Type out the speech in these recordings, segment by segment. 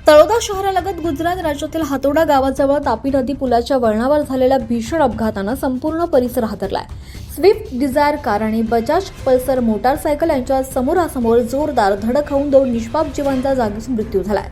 तळोदा शहरालगत गुजरात राज्यातील हातोडा गावाजवळ तापी नदी पुलाच्या वळणावर झालेल्या भीषण अपघातानं संपूर्ण परिसर हादरलाय. स्विफ्ट डिझायर कार आणि बजाज पल्सर मोटारसायकल यांच्या समोरासमोर जोरदार धडक होऊन 2 निष्पाप जीवांचा जागीच मृत्यू झालाय.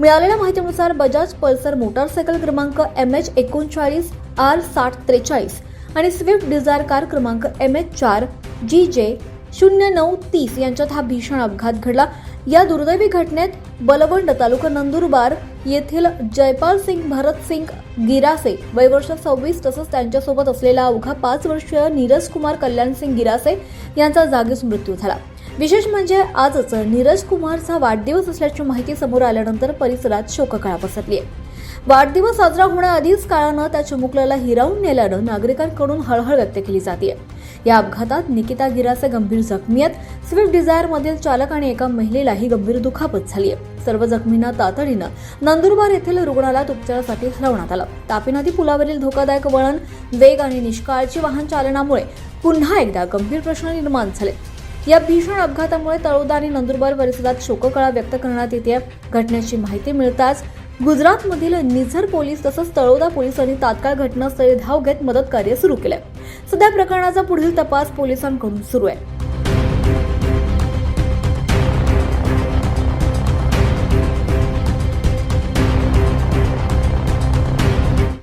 मिळालेल्या माहितीनुसार बजाज पल्सर मोटारसायकल क्रमांक MH39R6043 आणि स्विफ्ट डिझायर कार क्रमांक MH4GJ0930 यांच्यात हा भीषण अपघात घडला. या दुर्दैवी घटनेत बलवंड तालुका नंदुरबार येथील जयपाल सिंग भरत सिंग गिरासे वय वर्ष 26 तसंच त्यांच्यासोबत असलेला अवघा 5 वर्षीय नीरज कुमार कल्याण सिंग गिरासे यांचा जागीच मृत्यू झाला. विशेष म्हणजे आजच नीरज कुमारचा वाढदिवस असल्याची माहिती समोर आल्यानंतर परिसरात शोककळा पसरली आहे. वाढदिवस साजरा होण्याआधीच काळानं त्या चिमुकल्याला हिरावून नेल्यानं नागरिकांकडून हळहळ व्यक्त केली जाते. या अपघातात निकिता गिरासे गंभीर जखमी आहेत. स्विफ्ट डिझायर मधील चालक आणि एका महिलेलाही गंभीर दुखापत झाली आहे. सर्व जखमींना तातडीनं नंदुरबार येथील रुग्णालयात उपचारासाठी हलवण्यात आलं. तापी नदी पुलावरील धोकादायक वळण, वेग आणि निष्काळजी वाहन चालनामुळे पुन्हा एकदा गंभीर प्रश्न निर्माण झाले. या भीषण अपघातामुळे तळोदा आणि नंदुरबार परिसरात शोककळा व्यक्त करण्यात येते. घटनेची माहिती मिळताच गुजरातमधील निझर पोलीस तसंच तळोदा पोलिसांनी तात्काळ घटनास्थळी धाव घेत मदत कार्य सुरू केलंय. सध्या प्रकरणाचा पुढील तपास पोलिसांकडून सुरू आहे.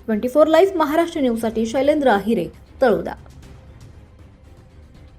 24 लाईव्ह महाराष्ट्र न्यूजसाठी शैलेंद्र आहिरे, तळोदा.